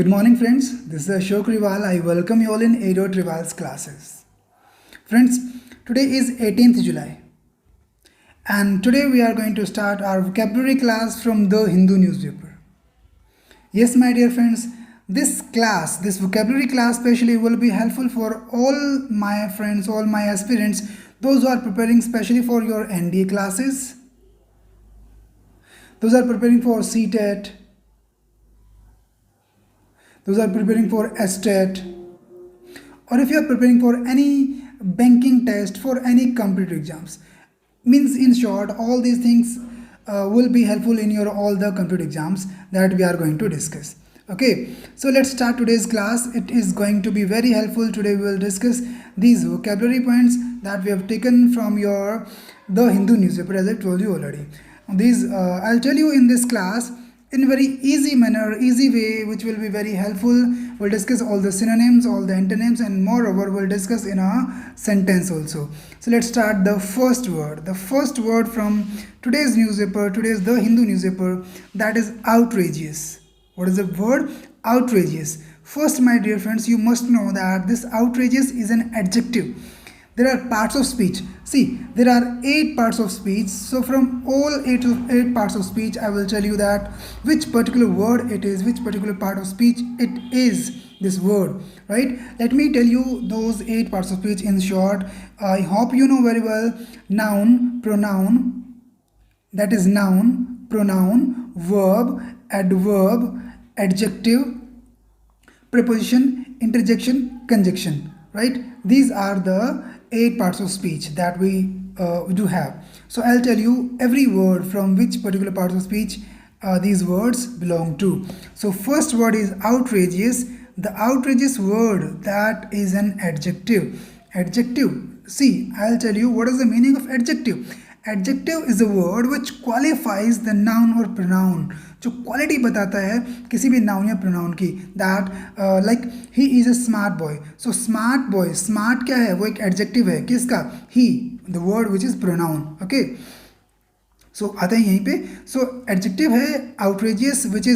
Good morning, friends. This is Ashok Rival. I welcome you all in Aero Rival's classes. Friends, today is 18th July, and today we are going to start our vocabulary class from the Hindu newspaper. Yes, my dear friends, this vocabulary class specially will be helpful for all my friends, all my aspirants, those who are preparing specially for your NDA classes, those are preparing for CTET, those are preparing for STET, or if you are preparing for any banking test, for any competitive exams. Means in short, all these things will be helpful in your all the competitive exams that we are going to discuss. Okay, so let's start today's class. It is going to be very helpful. Today we will discuss these vocabulary points that we have taken from the Hindu newspaper, as I told you already. These I'll tell you in this class in very easy manner, easy way, which will be very helpful. We'll discuss all the synonyms, all the antonyms, and moreover we'll discuss in a sentence also. So let's start the first word. The first word from today's newspaper, today's The Hindu newspaper, that is outrageous. What is the word? Outrageous. First, my dear friends, you must know that this outrageous is an adjective. There are parts of speech. See, there are 8 parts of speech. So from all 8 parts of speech, I will tell you that which particular word it is, which particular part of speech it is, this word, right? Let me tell you those 8 parts of speech in short. I hope you know very well. Noun, pronoun, that is noun, pronoun, verb, adverb, adjective, preposition, interjection, conjunction, right? These are the 8 parts of speech that we do have. So I'll tell you every word from which particular part of speech these words belong to. So first word is outrageous. The outrageous word, that is an adjective. Adjective. See, I'll tell you what is the meaning of adjective. Adjective is a word which qualifies the noun or pronoun, जो quality बताता है किसी भी noun या pronoun की. That like he is a smart boy. So smart boy, smart क्या है? वो एक एडजेक्टिव है. किसका? He, the word which is pronoun. Okay, so आता है यहीं पे. सो एडजेक्टिव है आउटरेजियस विच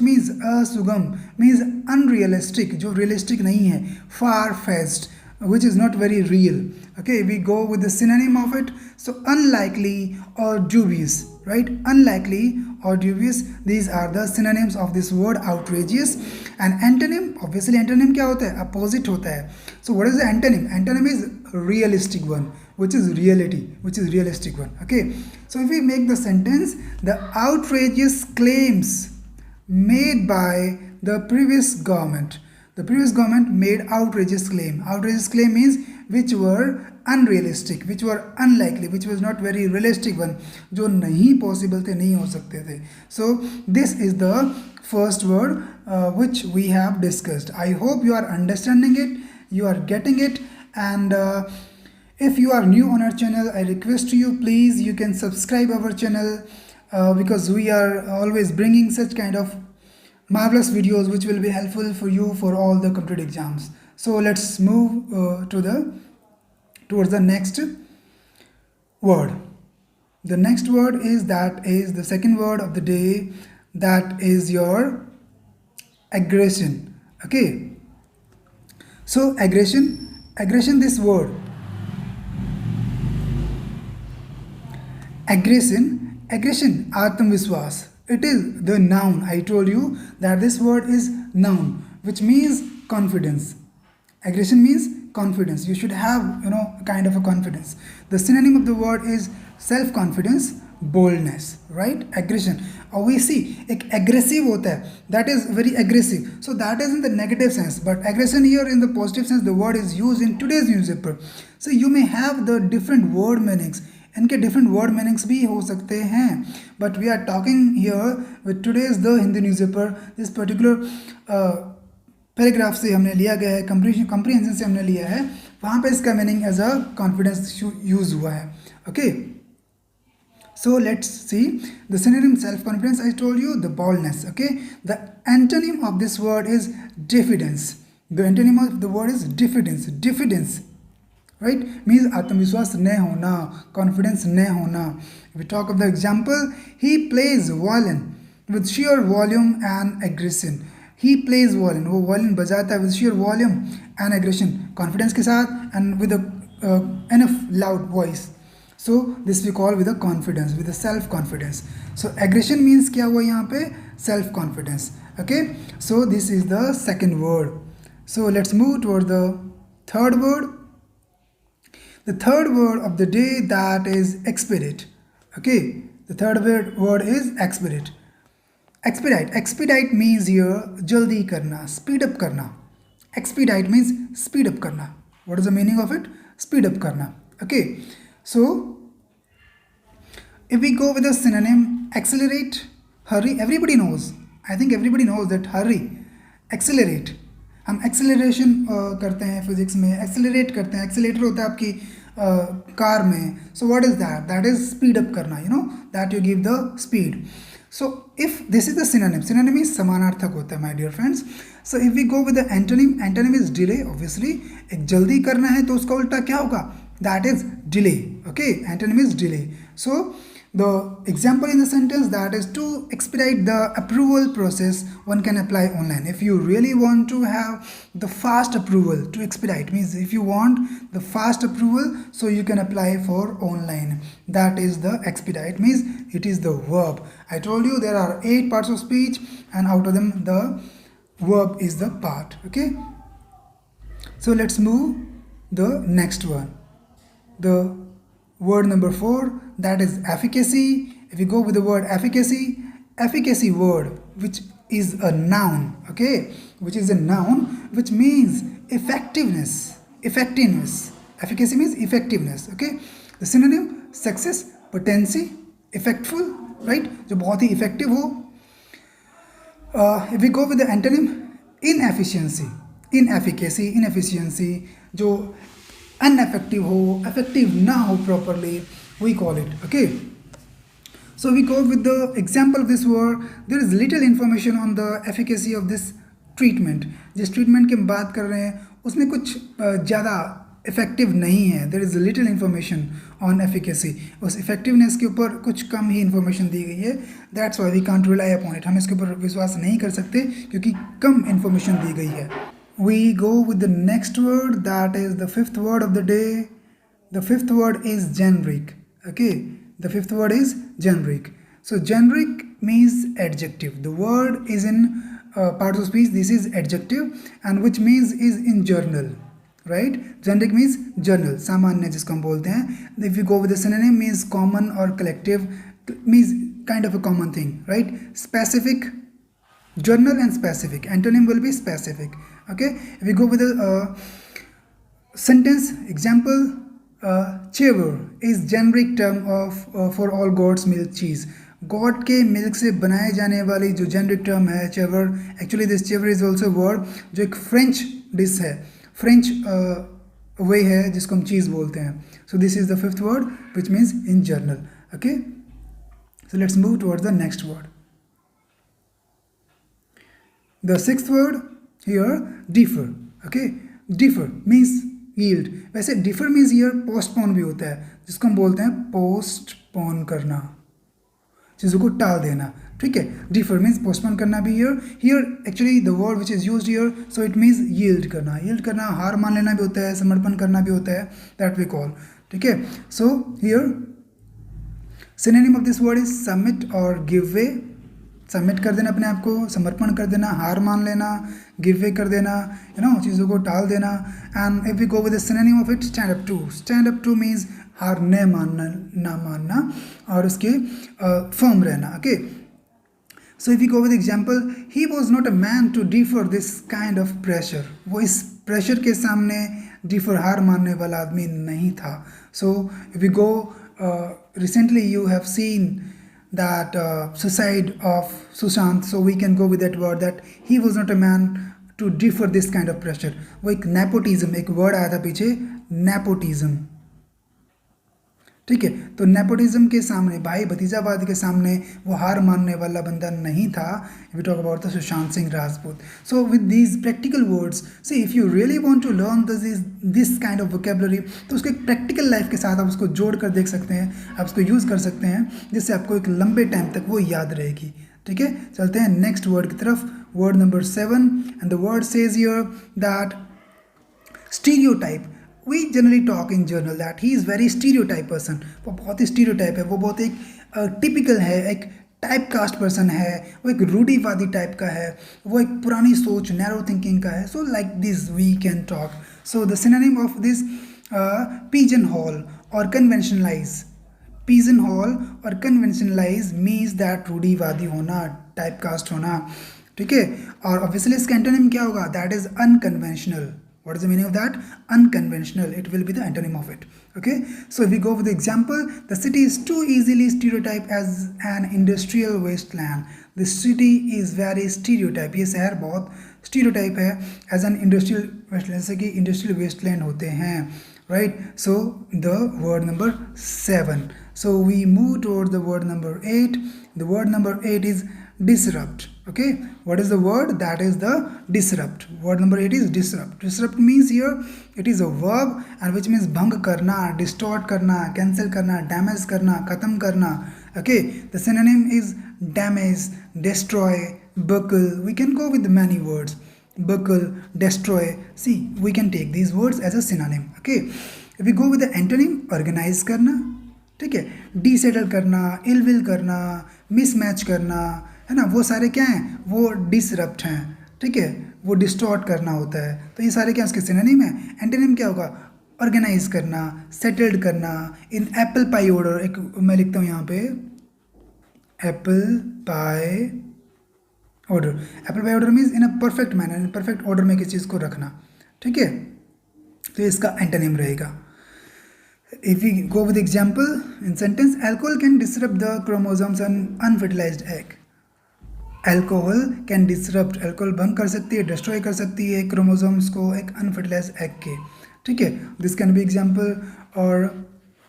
मीन्स असुगम, मीन्स अनरियलिस्टिक, जो रियलिस्टिक नहीं है. Far fetched, which is not very real. Okay, we go with the synonym of it. So unlikely or dubious, right? Unlikely or dubious, these are the synonyms of this word outrageous. And antonym, obviously antonym क्या होता है? Opposite होता है. So what is the antonym? Antonym is realistic one, which is reality, which is realistic one. Okay, so if we make the sentence, the outrageous claims made by the previous government. The previous government made outrageous claim. Outrageous claim means which were unrealistic, which were unlikely, which was not very realistic one, जो नहीं possible थे, नहीं हो सकते थे. So this is the first word which we have discussed. I hope you are understanding it, you are getting it, and if you are new on our channel, I request you, please, you can subscribe our channel because we are always bringing such kind of marvelous videos which will be helpful for you for all the competitive exams. So let's move towards the next word. The next word is the second word of the day, that is your aggression. Okay, so aggression, this word aggression, आत्मविश्वास. It is the noun. I told you that this word is noun, which means confidence. Aggression means confidence. You should have, kind of a confidence. The synonym of the word is self-confidence, boldness, right? Aggression. Or we see, एक aggressive होता है. That is very aggressive. So that is in the negative sense. But aggression here in the positive sense, the word is used in today's newspaper. So you may have the different word meanings. इनके different word meanings भी हो सकते हैं, but we are talking here with today's the Hindu newspaper. This particular paragraph से हमने लिया गया है, कंप्रीहेंशन से हमने लिया है, वहाँ पे इसका meaning as a confidence use हुआ है. Okay, so let's see the synonym self confidence. I told you the boldness. Okay, the antonym of this word is diffidence. The antonym of the word is diffidence, right? Means आत्मविश्वास न होना, confidence न होना. If we talk of the example, he plays violin with sheer volume and aggression. He plays violin, वो violin बजाता है with sheer volume and aggression, confidence के साथ and with enough loud voice. So this we call with a confidence, with a self confidence. So aggression means क्या हुआ यहाँ पे, self confidence. Okay, so this is the second word. So let's move toward the third word. The third word of the day, that is expedite. Okay, the third word is expedite. Expedite means here jaldi karna, speed up karna. Expedite means speed up karna. What is the meaning of it? Speed up karna. Okay, so if we go with the synonym accelerate, hurry, everybody knows, I think everybody knows that hurry, accelerate, हम acceleration करते हैं physics में, accelerate करते हैं, accelerator होता है आपकी car में. So what is that, that is speed up करना, you know, that you give the speed. So if this is the synonym, synonym is समानार्थक होता है my dear friends. So if we go with the antonym, antonym is delay. Obviously एक जल्दी करना है तो उसका उल्टा क्या होगा, that is delay. Okay, antonym is delay. So the example in the sentence, that is to expedite the approval process, one can apply online. If you really want to have the fast approval, to expedite means if you want the fast approval, so you can apply for online. That is the expedite, means it is the verb. I told you there are 8 parts of speech and out of them the verb is the part. Okay, so let's move the next one, the word number 4, that is efficacy. If we go with the word efficacy, efficacy word which is a noun, okay, which is a noun which means effectiveness, effectiveness. Efficacy means effectiveness. Okay, the synonym success, potency, effectful, right, जो बहुत ही effective हो. If we go with the antonym inefficiency, inefficacy, inefficiency, जो ineffective हो, effective ना हो properly, we call it. Okay, so we go with the example of this word. There is little information on the efficacy of this treatment. जिस treatment की हम बात कर रहे हैं उसमें कुछ ज़्यादा effective नहीं है. There is little information on efficacy. उस effectiveness के ऊपर कुछ कम ही information दी गई है. That's why we can't rely upon it. हम इसके ऊपर विश्वास नहीं कर सकते क्योंकि कम information दी गई है. We go with the next word, that is the fifth word of the day. The fifth word is generic. Okay, the fifth word is generic. So generic means adjective. The word is in parts of speech. This is adjective and which means is in journal, right? Generic means journal, सामान्य जिसको हम बोलते हैं. If you go with the synonym, means common or collective, means kind of a common thing, right? Specific, journal and specific. Antonym will be specific. Okay, if we go with a sentence example, cheddar is generic term of for all goat's milk cheese. गोट के milk से बनाए जाने वाली जो generic term है cheddar. Actually this cheddar is also word जो एक French dish है, फ्रेंच वे है जिसको हम चीज़ बोलते हैं. सो this is the fifth word which means in journal. Okay, so let's move towards the next word. The sixth word here, defer. Okay, defer means yield. वैसे defer means here postpone भी होता है जिसको हम बोलते हैं postpone करना, चीज़ों को टाल देना. ठीक है, defer means postpone करना भी here actually the word which is used here, so it means yield करना. yield करना हार मान लेना भी होता है, समर्पण करना भी होता है, that we call. ठीक है, so here synonym of this word is submit or give way. Submit कर देना अपने आप को, समर्पण कर देना, हार मान लेना, गिव वे कर देना, यू नो, चीज़ों को टाल देना. And if we go with the synonym of it, stand up to. Stand up to means हार न मानना, ना मानना और उसके फर्म रहना. Okay, so if you go with example, he was not a man to differ this kind of pressure. वो इस प्रेशर के सामने डिफर हार मानने वाला आदमी नहीं था. सो if you go recently you have seen that suicide of Sushant, so we can go with that word that he was not a man to defer this kind of pressure. वो एक nepotism, एक word आया था पीछे, nepotism. ठीक है, तो nepotism के सामने, भाई भतीजावाद के सामने वो हार मानने वाला बंदा नहीं था. We talk about the Sushant Singh Rajput. So with these practical words, see if you really want to learn this kind of vocabulary, तो उसको एक प्रैक्टिकल लाइफ के साथ आप उसको जोड़ कर देख सकते हैं, आप उसको यूज़ कर सकते हैं, जिससे आपको एक लंबे टाइम तक वो याद रहेगी. ठीक है, चलते हैं नेक्स्ट वर्ड की तरफ. word number 7, and the word says here that stereotype. We generally talk in journal that he is very stereotype person. वो बहुत ही stereotype है, वो बहुत एक typical है, एक टाइप कास्ट पर्सन है, वो एक रूढ़िवादी टाइप का है, वो एक पुरानी सोच नैरो थिंकिंग का है. So like this we can talk. So the synonym of this pigeon hole or conventionalize. pigeon hole और conventionalize means that रूढ़िवादी होना, टाइप कास्ट होना. ठीक है. और ऑब्वियसली इसका एंटोनिम क्या होगा? That is unconventional. What is the meaning of that? Unconventional. It will be the antonym of it. Okay. So if we go with the example, the city is too easily stereotyped as an industrial wasteland. The city is very stereotype. ये शहर बहुत stereotype है as an industrial wasteland. जैसे कि industrial wasteland होते हैं. Right. So the word number 7. So we move towards the word number 8. The word number 8 is disrupt. Okay, what is the word? That is the disrupt. Word number 8 is disrupt. Disrupt means here it is a verb and which means भंग करना, distort करना, cancel करना, damage करना, खत्म करना. Okay, the synonym is damage, destroy, buckle. We can go with many words. Buckle, destroy. See, we can take these words as a synonym. Okay, if we go with the antonym, organize करना, ठीक है, डिसेटल करना, ill will करना, mismatch करना, है ना, वो सारे क्या हैं? वो डिसरप्ट हैं. ठीक है, वो डिस्टॉर्ट करना होता है. तो ये सारे क्या उसके सिनोनिम है. एंटोनिम क्या होगा? ऑर्गेनाइज करना, सेटल्ड करना. इन एप्पल पाई ऑर्डर, एक मैं लिखता हूँ यहाँ पे apple pie order. Apple pie order means in a perfect manner, in perfect order में किसी चीज़ को रखना. ठीक है, तो इसका एंटोनिम रहेगा. If we go with example in sentence, alcohol can disrupt the chromosomes on unfertilized egg. Alcohol can disrupt, alcohol भंग कर सकती है, destroy कर सकती है chromosomes को एक unfertilized egg के. ठीक है, this can be example or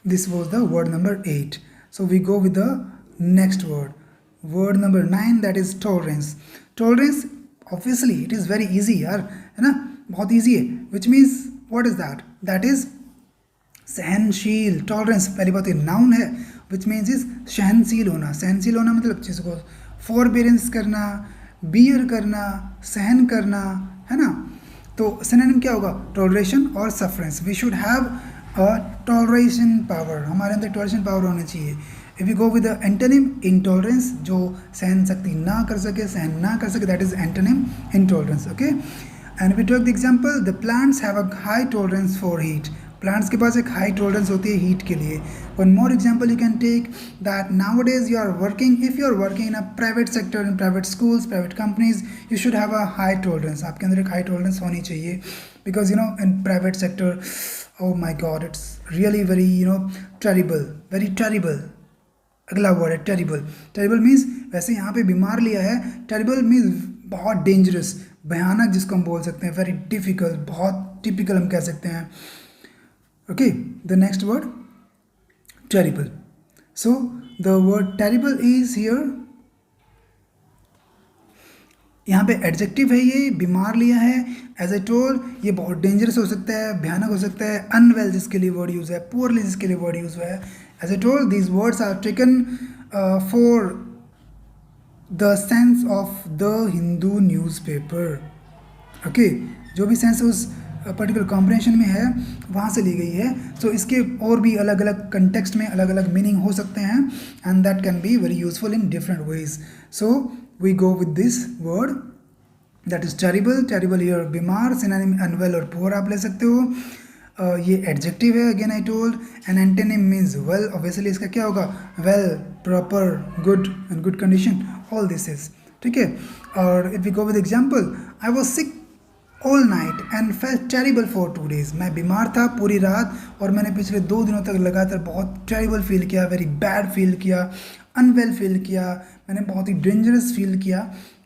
this was the word number 8. So we go with the next word. Word number 9, that is tolerance. Tolerance obviously it is very easy यार, है ना, बहुत easy है. Which means what is that? That is सहनशील. Tolerance पहली बात ये noun है, विच मीन्स इज सहनशील होना. सहनशील होना मतलब चीज़ को फॉरबेरेंस करना, बियर करना, सहन करना, है ना. तो सिनोनिम क्या होगा? टॉलरेशन और sufferance. We should have a toleration power. हमारे अंदर टॉलरेशन पावर होनी चाहिए. If you go with the antonym, intolerance, जो सहन शक्ति ना कर सके, सहन ना कर सके, that is antonym intolerance. Okay, and we take the example, the plants have a high tolerance for heat. Plants के पास एक हाई टॉलरेंस होती है हीट के लिए. One more example you can take that nowadays you are working, if you are working in a private sector, in private schools, private companies, you should have a high tolerance. आपके अंदर एक high tolerance होनी चाहिए. Because you know in private sector, oh my God, it's really very terrible, very terrible. अगला word है terrible. Terrible means, वैसे यहाँ पे बीमार लिया है. टेरिबल मीन्स बहुत डेंजरस, भयानक, जिसको हम बोल सकते हैं. वेरी डिफिकल्ट, बहुत टिपिकल हम कह सकते हैं. Okay, the next word, terrible. So the word terrible is here. यहाँ पे एडजेक्टिव है, ये बीमार लिया है. एज ए टोल्ड, ये बहुत डेंजरस हो सकता है, भयानक हो सकता है. अनवेल जिसके लिए वर्ड यूज है, पुअरली जिसके लिए वर्ड यूज हुआ है. As I told, these words are taken for the sense of the Hindu newspaper. Okay, जो भी सेंस उस पर्टिकुलर कॉम्प्रिहेंशन में है वहाँ से ली गई है. सो इसके और भी अलग अलग कंटेक्स्ट में अलग अलग मीनिंग हो सकते हैं, and that can be very useful in different ways. So we go with this word, that is terrible. Terrible here बीमार, सिनोनिम अनवेल और पुअर आप ले सकते हो. ये एडजेक्टिव है, again I told. And antonym means well. Obviously इसका क्या होगा? Well, proper, good, in good condition, all this is. ठीक है. और if we go with example, I was sick all night and felt terrible for 2 days. मैं बीमार था पूरी रात और मैंने पिछले 2 दिनों तक लगातार बहुत टेरिबल फील किया, वेरी बैड फील किया, अनवेल फील किया, मैंने बहुत ही डेंजरस फील किया.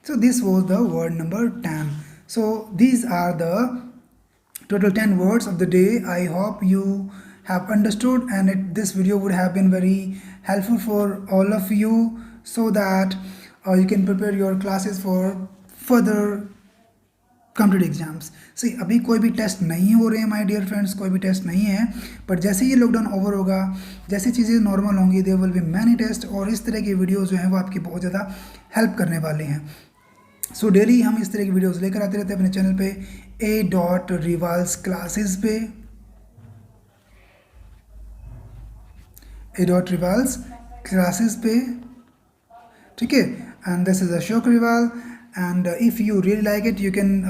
So this was the word number 10. So these are the total 10 words of the day. I hope you have understood, and this video would have been very helpful for all of you, so that you can prepare your classes for further competitive exams. See, अभी कोई भी test नहीं हो रहे हैं my dear friends, कोई भी test नहीं है. पर जैसे ये लॉकडाउन ओवर होगा, जैसे चीज़ें नॉर्मल होंगी, there will be many test. और इस तरह की वीडियोज़ जो हैं वो आपकी बहुत ज़्यादा हेल्प करने वाली हैं. सो डेली हम इस तरह की वीडियोस लेकर आते रहते हैं अपने चैनल पे A.Rivals क्लासेस पे, A.Rivals क्लासेस पे, ठीक है. And this is Ashok Rival, and if you really like it, you can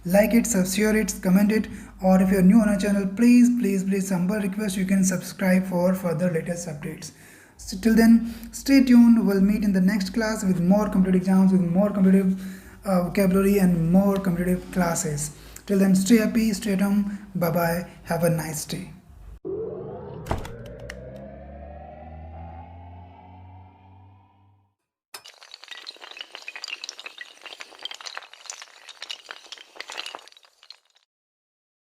like it, share it, comment it, or if you're new on our channel, please humble request, you can subscribe for further latest updates. So till then, stay tuned. We'll meet in the next class with more competitive exams, with more competitive vocabulary and more competitive classes. Till then, stay happy, stay at home. Bye bye. Have a nice day.